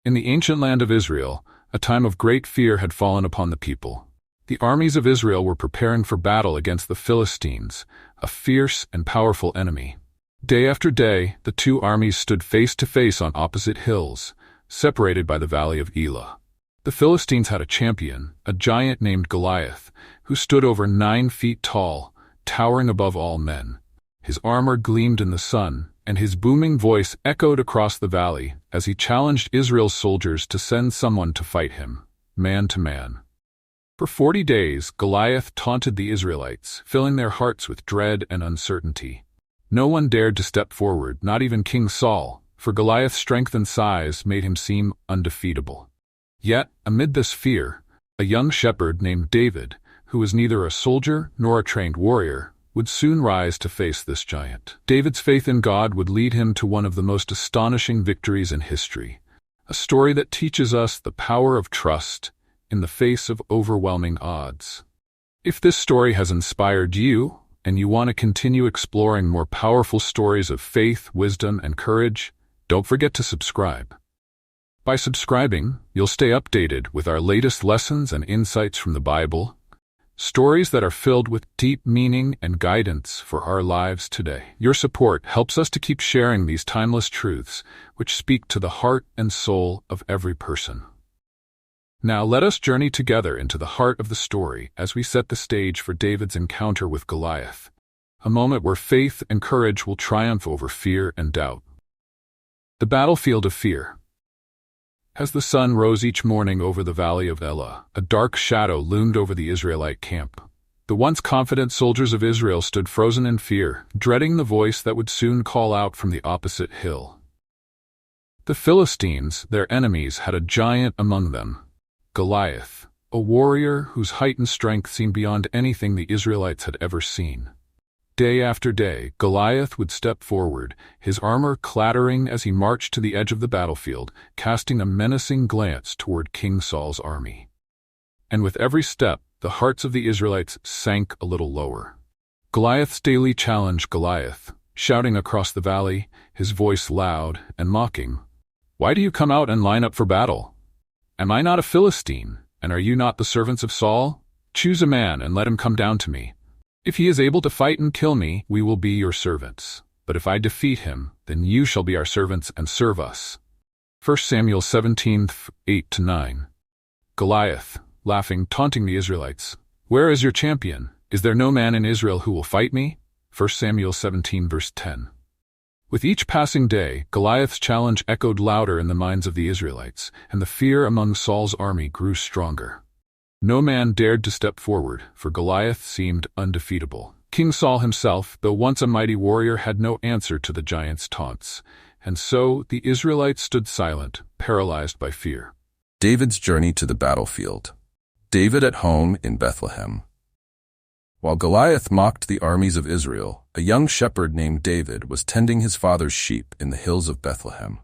In the ancient land of Israel, a time of great fear had fallen upon the people. The armies of Israel were preparing for battle against the Philistines, a fierce and powerful enemy. Day after day, the two armies stood face to face on opposite hills, separated by the valley of Elah. The Philistines had a champion, a giant named Goliath, who stood over 9 feet tall, towering above all men. His armor gleamed in the sun, and his booming voice echoed across the valley as he challenged Israel's soldiers to send someone to fight him, man to man. For 40 days, Goliath taunted the Israelites, filling their hearts with dread and uncertainty. No one dared to step forward, not even King Saul, for Goliath's strength and size made him seem undefeatable. Yet, amid this fear, a young shepherd named David, who was neither a soldier nor a trained warrior, would soon rise to face this giant. David's faith in God would lead him to one of the most astonishing victories in history, a story that teaches us the power of trust in the face of overwhelming odds. If this story has inspired you, and you want to continue exploring more powerful stories of faith, wisdom, and courage, don't forget to subscribe. By subscribing, you'll stay updated with our latest lessons and insights from the Bible, stories that are filled with deep meaning and guidance for our lives today. Your support helps us to keep sharing these timeless truths, which speak to the heart and soul of every person. Now let us journey together into the heart of the story as we set the stage for David's encounter with Goliath, a moment where faith and courage will triumph over fear and doubt. The battlefield of fear. As the sun rose each morning over the valley of Elah, a dark shadow loomed over the Israelite camp. The once confident soldiers of Israel stood frozen in fear, dreading the voice that would soon call out from the opposite hill. The Philistines, their enemies, had a giant among them, Goliath, a warrior whose height and strength seemed beyond anything the Israelites had ever seen. Day after day, Goliath would step forward, his armor clattering as he marched to the edge of the battlefield, casting a menacing glance toward King Saul's army. And with every step, the hearts of the Israelites sank a little lower. Goliath's daily challenge Goliath, shouting across the valley, his voice loud and mocking. "Why do you come out and line up for battle? Am I not a Philistine, and are you not the servants of Saul? Choose a man and let him come down to me. If he is able to fight and kill me, we will be your servants. But if I defeat him, then you shall be our servants and serve us." 1 Samuel 17, 8-9. Goliath, laughing, taunting the Israelites. "Where is your champion? Is there no man in Israel who will fight me?" 1 Samuel 17, verse 10. With each passing day, Goliath's challenge echoed louder in the minds of the Israelites, and the fear among Saul's army grew stronger. No man dared to step forward, for Goliath seemed undefeatable. King Saul himself, though once a mighty warrior, had no answer to the giant's taunts, and so the Israelites stood silent, paralyzed by fear. David's journey to the battlefield. David at home in Bethlehem. While Goliath mocked the armies of Israel, a young shepherd named David was tending his father's sheep in the hills of Bethlehem.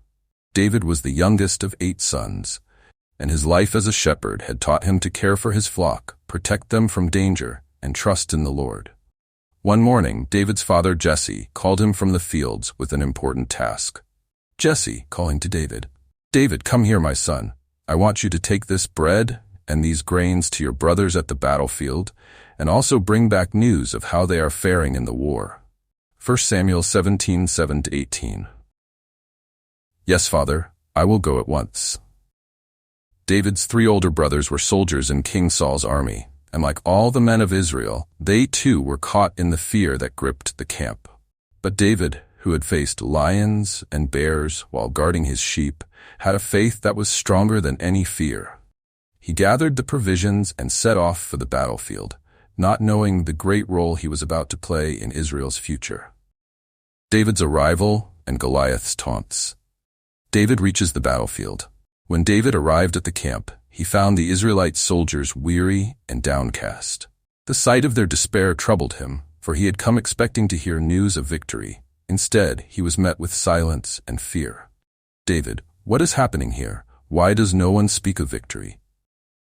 David was the youngest of 8 sons, and his life as a shepherd had taught him to care for his flock, protect them from danger, and trust in the Lord. One morning, David's father Jesse called him from the fields with an important task. Jesse, calling to David, "David, come here, my son. I want you to take this bread and these grains to your brothers at the battlefield, and also bring back news of how they are faring in the war." 1 Samuel 17, 7-18. "Yes, father, I will go at once." David's 3 older brothers were soldiers in King Saul's army, and like all the men of Israel, they too were caught in the fear that gripped the camp. But David, who had faced lions and bears while guarding his sheep, had a faith that was stronger than any fear. He gathered the provisions and set off for the battlefield, not knowing the great role he was about to play in Israel's future. David's arrival and Goliath's taunts. David reaches the battlefield. When David arrived at the camp, he found the Israelite soldiers weary and downcast. The sight of their despair troubled him, for he had come expecting to hear news of victory. Instead, he was met with silence and fear. "David, what is happening here? Why does no one speak of victory?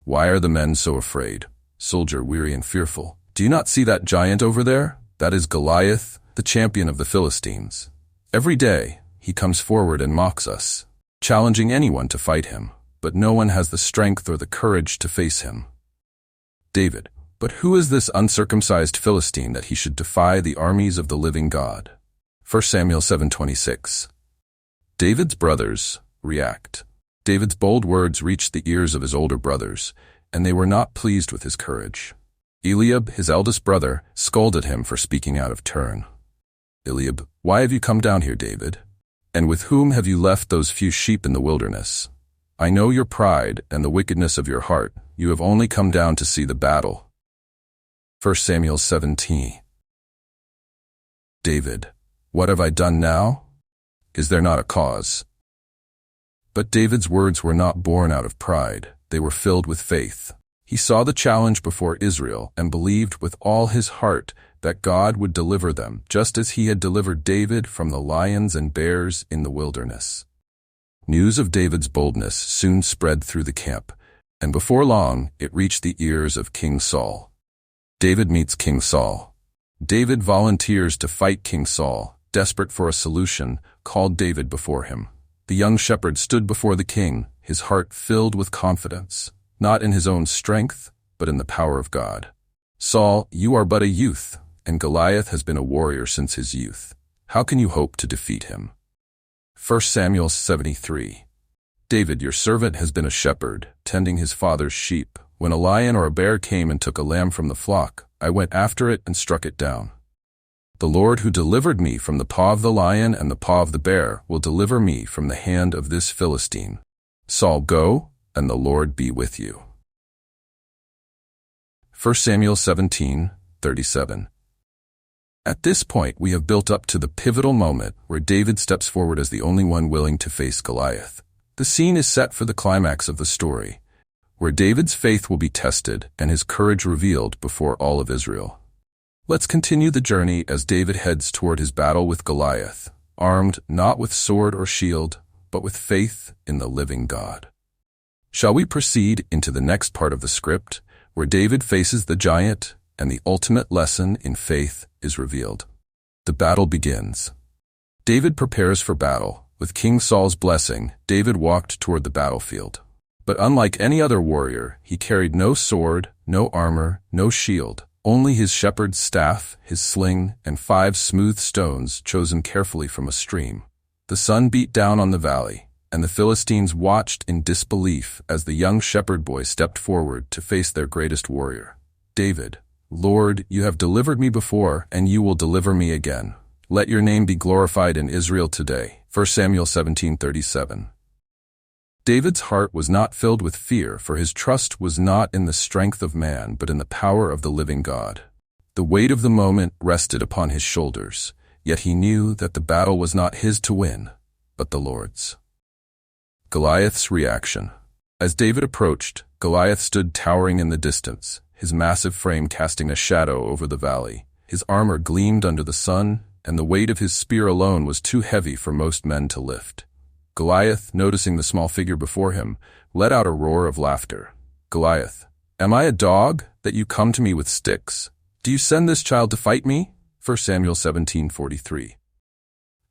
Why are the men so afraid?" Soldier, weary and fearful. "Do you not see that giant over there? That is Goliath, the champion of the Philistines. Every day, he comes forward and mocks us. challenging anyone to fight him, but no one has the strength or the courage to face him. David, but who is this uncircumcised Philistine that he should defy the armies of the living God? 1 Samuel 7:26. David's brothers react. David's bold words reached the ears of his older brothers, and they were not pleased with his courage. Eliab, his eldest brother, scolded him for speaking out of turn. Eliab, why have you come down here, David? And with whom have you left those few sheep in the wilderness? I know your pride and the wickedness of your heart. You have only come down to see the battle. 1 Samuel 17. David, what have I done now? Is there not a cause? But David's words were not born out of pride. They were filled with faith. He saw the challenge before Israel and believed with all his heart that God would deliver them, just as he had delivered David from the lions and bears in the wilderness. News of David's boldness soon spread through the camp, and before long it reached the ears of King Saul. David meets King Saul. David volunteers to fight King Saul, desperate for a solution, called David before him. The young shepherd stood before the king, his heart filled with confidence, not in his own strength, but in the power of God. Saul, you are but a youth, and Goliath has been a warrior since his youth. How can you hope to defeat him? 1 Samuel 73. David, your servant, has been a shepherd, tending his father's sheep. When a lion or a bear came and took a lamb from the flock, I went after it and struck it down. The Lord who delivered me from the paw of the lion and the paw of the bear will deliver me from the hand of this Philistine. Saul, go, and the Lord be with you. 1 Samuel 17:37. At this point, we have built up to the pivotal moment where David steps forward as the only one willing to face Goliath. The scene is set for the climax of the story, where David's faith will be tested and his courage revealed before all of Israel. Let's continue the journey as David heads toward his battle with Goliath, armed not with sword or shield, but with faith in the living God. Shall we proceed into the next part of the script, where David faces the giant and the ultimate lesson in faith is revealed? The battle begins. David prepares for battle. With King Saul's blessing, David walked toward the battlefield. But unlike any other warrior, he carried no sword, no armor, no shield, only his shepherd's staff, his sling, and 5 smooth stones chosen carefully from a stream. The sun beat down on the valley, and the Philistines watched in disbelief as the young shepherd boy stepped forward to face their greatest warrior. David, Lord, you have delivered me before, and you will deliver me again. Let your name be glorified in Israel today. 1 Samuel 17:37. David's heart was not filled with fear, for his trust was not in the strength of man, but in the power of the living God. The weight of the moment rested upon his shoulders, yet he knew that the battle was not his to win, but the Lord's. Goliath's reaction. As David approached, Goliath stood towering in the distance, his massive frame casting a shadow over the valley. His armor gleamed under the sun, and the weight of his spear alone was too heavy for most men to lift. Goliath, noticing the small figure before him, let out a roar of laughter. Goliath, am I a dog, that you come to me with sticks? Do you send this child to fight me? 1 Samuel 17:43.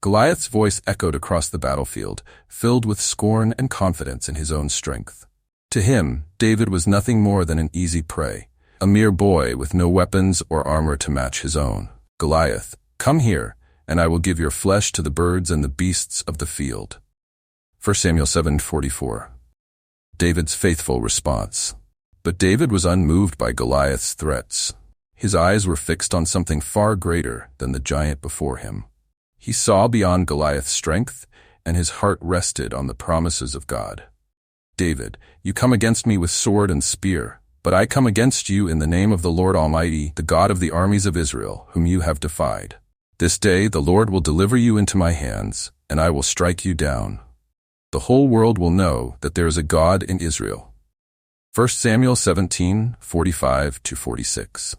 Goliath's voice echoed across the battlefield, filled with scorn and confidence in his own strength. To him, David was nothing more than an easy prey, a mere boy with no weapons or armor to match his own. Goliath, come here, and I will give your flesh to the birds and the beasts of the field. 1 Samuel 7:44. David's faithful response. But David was unmoved by Goliath's threats. His eyes were fixed on something far greater than the giant before him. He saw beyond Goliath's strength, and his heart rested on the promises of God. David, you come against me with sword and spear, but I come against you in the name of the Lord Almighty, the God of the armies of Israel, whom you have defied. This day the Lord will deliver you into my hands, and I will strike you down. The whole world will know that there is a God in Israel. 1 Samuel 17:45-46.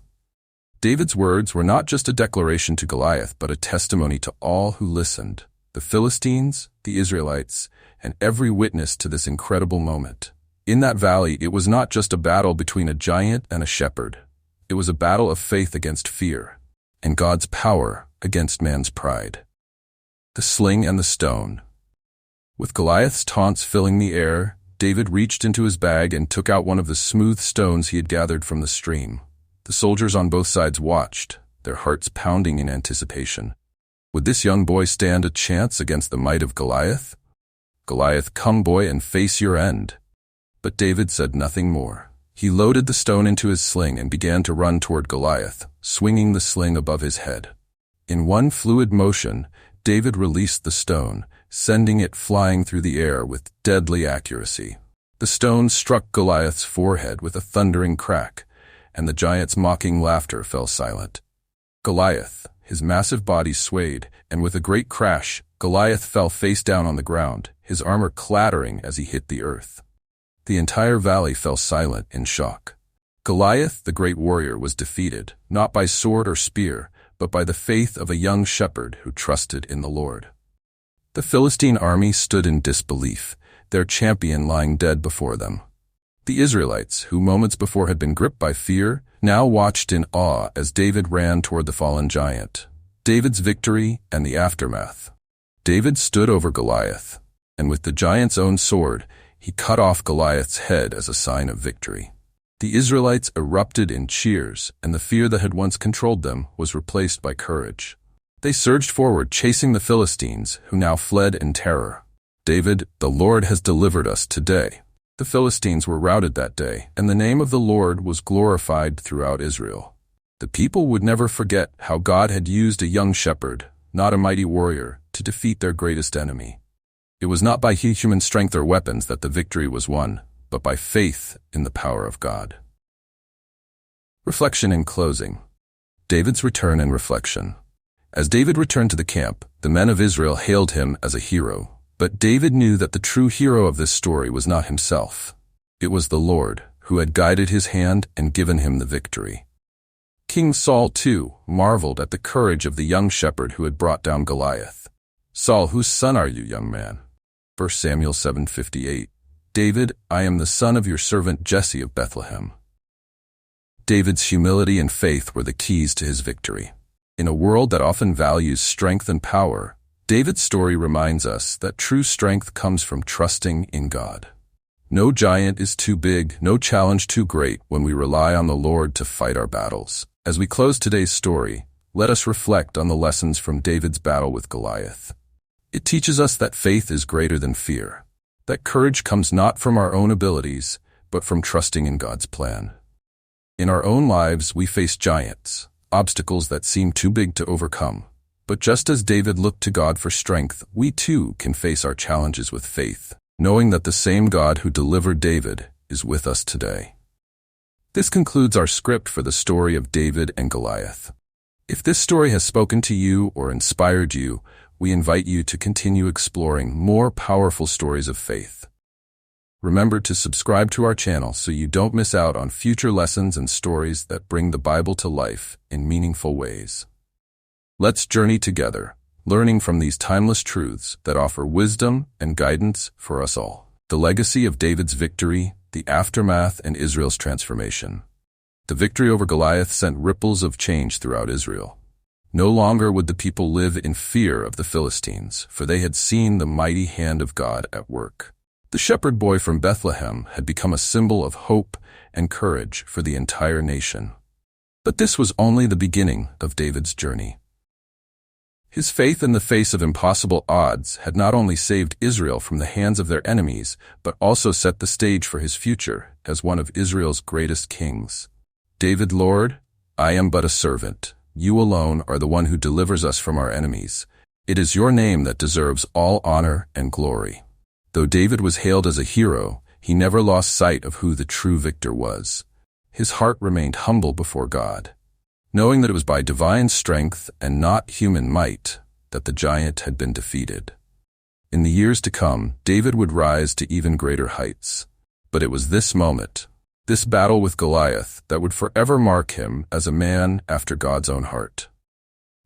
David's words were not just a declaration to Goliath, but a testimony to all who listened, the Philistines, the Israelites, and every witness to this incredible moment. In that valley, it was not just a battle between a giant and a shepherd. It was a battle of faith against fear, and God's power against man's pride. The sling and the stone. With Goliath's taunts filling the air, David reached into his bag and took out one of the smooth stones he had gathered from the stream. The soldiers on both sides watched, their hearts pounding in anticipation. Would this young boy stand a chance against the might of Goliath? "Goliath, come boy and face your end." But David said nothing more. He loaded the stone into his sling and began to run toward Goliath, swinging the sling above his head. In one fluid motion, David released the stone, sending it flying through the air with deadly accuracy. The stone struck Goliath's forehead with a thundering crack, and the giant's mocking laughter fell silent. Goliath, his massive body swayed, and with a great crash, Goliath fell face down on the ground, his armor clattering as he hit the earth. The entire valley fell silent in shock. Goliath, the great warrior, was defeated, not by sword or spear, but by the faith of a young shepherd who trusted in the Lord. The Philistine army stood in disbelief, their champion lying dead before them. The Israelites, who moments before had been gripped by fear, now watched in awe as David ran toward the fallen giant. David's victory and the aftermath. David stood over Goliath, and with the giant's own sword, he cut off Goliath's head as a sign of victory. The Israelites erupted in cheers, and the fear that had once controlled them was replaced by courage. They surged forward, chasing the Philistines, who now fled in terror. "David, the Lord has delivered us today." The Philistines were routed that day, and the name of the Lord was glorified throughout Israel. The people would never forget how God had used a young shepherd, not a mighty warrior, to defeat their greatest enemy. It was not by human strength or weapons that the victory was won, but by faith in the power of God. Reflection in closing. David's return and reflection. As David returned to the camp, the men of Israel hailed him as a hero. But David knew that the true hero of this story was not himself. It was the Lord, who had guided his hand and given him the victory. King Saul, too, marveled at the courage of the young shepherd who had brought down Goliath. "Saul, whose son are you, young man?" 1 Samuel 7:58. "David, I am the son of your servant Jesse of Bethlehem." David's humility and faith were the keys to his victory. In a world that often values strength and power, David's story reminds us that true strength comes from trusting in God. No giant is too big, no challenge too great when we rely on the Lord to fight our battles. As we close today's story, let us reflect on the lessons from David's battle with Goliath. It teaches us that faith is greater than fear, that courage comes not from our own abilities, but from trusting in God's plan. In our own lives, we face giants, obstacles that seem too big to overcome. But just as David looked to God for strength, we too can face our challenges with faith, knowing that the same God who delivered David is with us today. This concludes our script for the story of David and Goliath. If this story has spoken to you or inspired you, we invite you to continue exploring more powerful stories of faith. Remember to subscribe to our channel so you don't miss out on future lessons and stories that bring the Bible to life in meaningful ways. Let's journey together, learning from these timeless truths that offer wisdom and guidance for us all. The legacy of David's victory, the aftermath, and Israel's transformation. The victory over Goliath sent ripples of change throughout Israel. No longer would the people live in fear of the Philistines, for they had seen the mighty hand of God at work. The shepherd boy from Bethlehem had become a symbol of hope and courage for the entire nation. But this was only the beginning of David's journey. His faith in the face of impossible odds had not only saved Israel from the hands of their enemies, but also set the stage for his future as one of Israel's greatest kings. "David, Lord, I am but a servant. You alone are the one who delivers us from our enemies. It is your name that deserves all honor and glory." Though David was hailed as a hero, he never lost sight of who the true victor was. His heart remained humble before God, knowing that it was by divine strength and not human might that the giant had been defeated. In the years to come, David would rise to even greater heights. But it was this moment, this battle with Goliath, that would forever mark him as a man after God's own heart.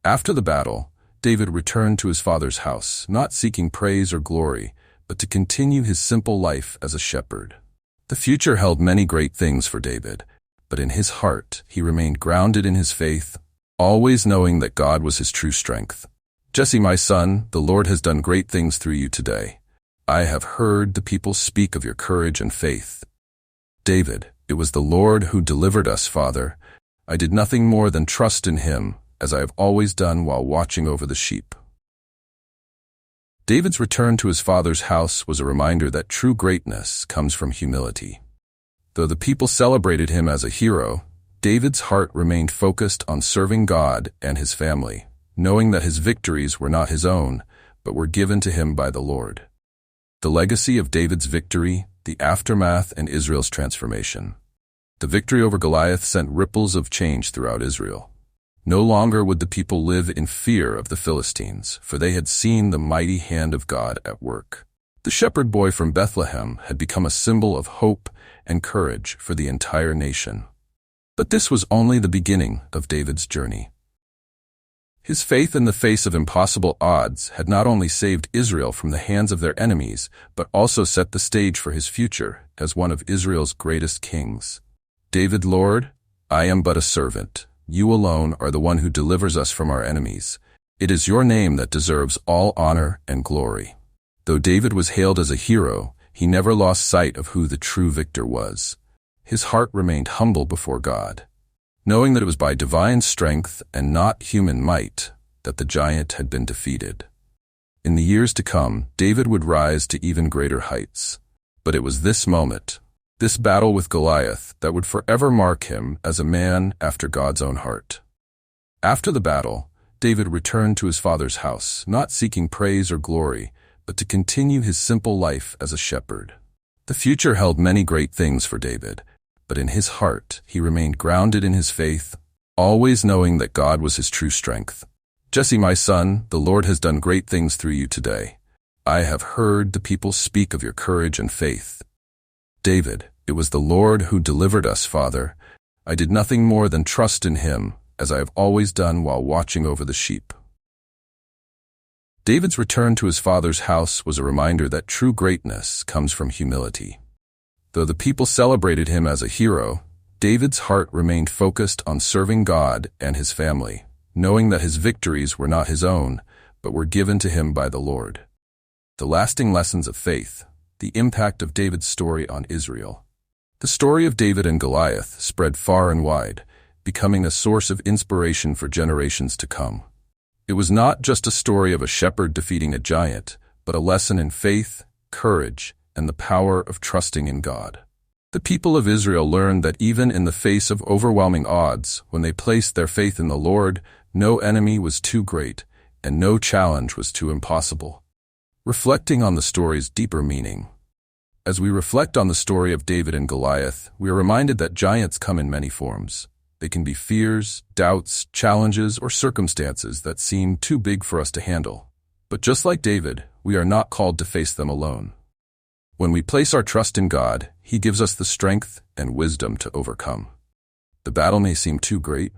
After the battle, David returned to his father's house, not seeking praise or glory, but to continue his simple life as a shepherd. The future held many great things for David, but in his heart he remained grounded in his faith, always knowing that God was his true strength. "Jesse, my son, the Lord has done great things through you today. I have heard the people speak of your courage and faith. David, it was the Lord who delivered us, Father. I did nothing more than trust in him, as I have always done while watching over the sheep. David's return to his father's house was a reminder that true greatness comes from humility. Though the people celebrated him as a hero, David's heart remained focused on serving God and his family, knowing that his victories were not his own, but were given to him by the Lord. The legacy of David's victory, the aftermath, and Israel's transformation. The victory over Goliath sent ripples of change throughout Israel. No longer would the people live in fear of the Philistines, for they had seen the mighty hand of God at work. The shepherd boy from Bethlehem had become a symbol of hope and courage for the entire nation. But this was only the beginning of David's journey. His faith in the face of impossible odds had not only saved Israel from the hands of their enemies, but also set the stage for his future as one of Israel's greatest kings. David, Lord, I am but a servant. You alone are the one who delivers us from our enemies. It is your name that deserves all honor and glory. Though David was hailed as a hero, he never lost sight of who the true victor was. His heart remained humble before God, knowing that it was by divine strength and not human might that the giant had been defeated. In the years to come, David would rise to even greater heights. But it was this moment, this battle with Goliath, that would forever mark him as a man after God's own heart. After the battle, David returned to his father's house, not seeking praise or glory, but to continue his simple life as a shepherd. The future held many great things for David, but in his heart he remained grounded in his faith, always knowing that God was his true strength. Jesse, my son, the Lord has done great things through you today. I have heard the people speak of your courage and faith. David, it was the Lord who delivered us, Father. I did nothing more than trust in him, as I have always done while watching over the sheep. David's return to his father's house was a reminder that true greatness comes from humility. Though the people celebrated him as a hero, David's heart remained focused on serving God and his family, knowing that his victories were not his own, but were given to him by the Lord. The lasting lessons of faith, the impact of David's story on Israel. The story of David and Goliath spread far and wide, becoming a source of inspiration for generations to come. It was not just a story of a shepherd defeating a giant, but a lesson in faith, courage, and the power of trusting in God. The people of Israel learned that even in the face of overwhelming odds, when they placed their faith in the Lord, no enemy was too great, and no challenge was too impossible. Reflecting on the story's deeper meaning. As we reflect on the story of David and Goliath, we are reminded that giants come in many forms. They can be fears, doubts, challenges, or circumstances that seem too big for us to handle. But just like David, we are not called to face them alone. When we place our trust in God, He gives us the strength and wisdom to overcome. The battle may seem too great,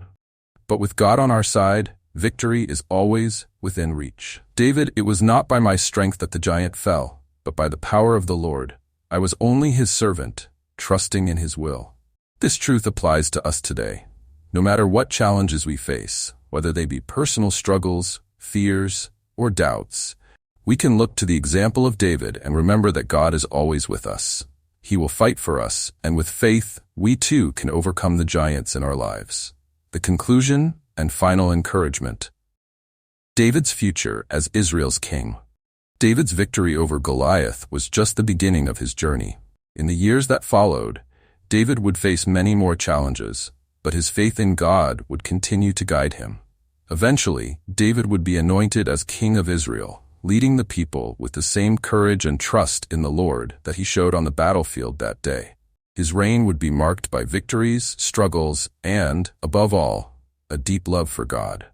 but with God on our side, victory is always within reach. David, it was not by my strength that the giant fell, but by the power of the Lord. I was only His servant, trusting in His will. This truth applies to us today. No matter what challenges we face, whether they be personal struggles, fears, or doubts, we can look to the example of David and remember that God is always with us. He will fight for us, and with faith, we too can overcome the giants in our lives. The conclusion and final encouragement. David's future as Israel's king. David's victory over Goliath was just the beginning of his journey. In the years that followed, David would face many more challenges, but his faith in God would continue to guide him. Eventually, David would be anointed as king of Israel, leading the people with the same courage and trust in the Lord that he showed on the battlefield that day. His reign would be marked by victories, struggles, and, above all, a deep love for God.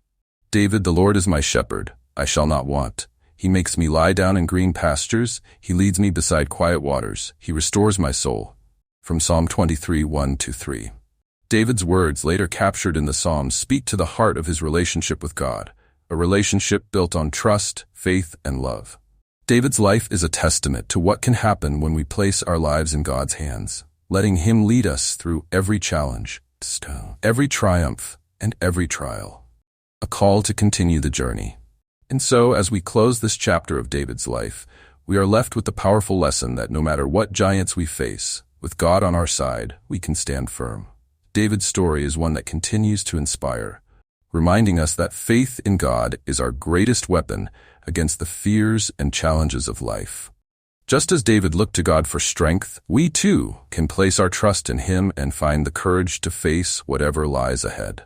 David, the Lord is my shepherd, I shall not want. He makes me lie down in green pastures, He leads me beside quiet waters, He restores my soul. From Psalm 23, 1-3. David's words, later captured in the Psalms, speak to the heart of his relationship with God, a relationship built on trust, faith, and love. David's life is a testament to what can happen when we place our lives in God's hands, letting Him lead us through every challenge, every triumph, and every trial. A call to continue the journey. And so, as we close this chapter of David's life, we are left with the powerful lesson that no matter what giants we face, with God on our side, we can stand firm. David's story is one that continues to inspire, reminding us that faith in God is our greatest weapon against the fears and challenges of life. Just as David looked to God for strength, we too can place our trust in Him and find the courage to face whatever lies ahead.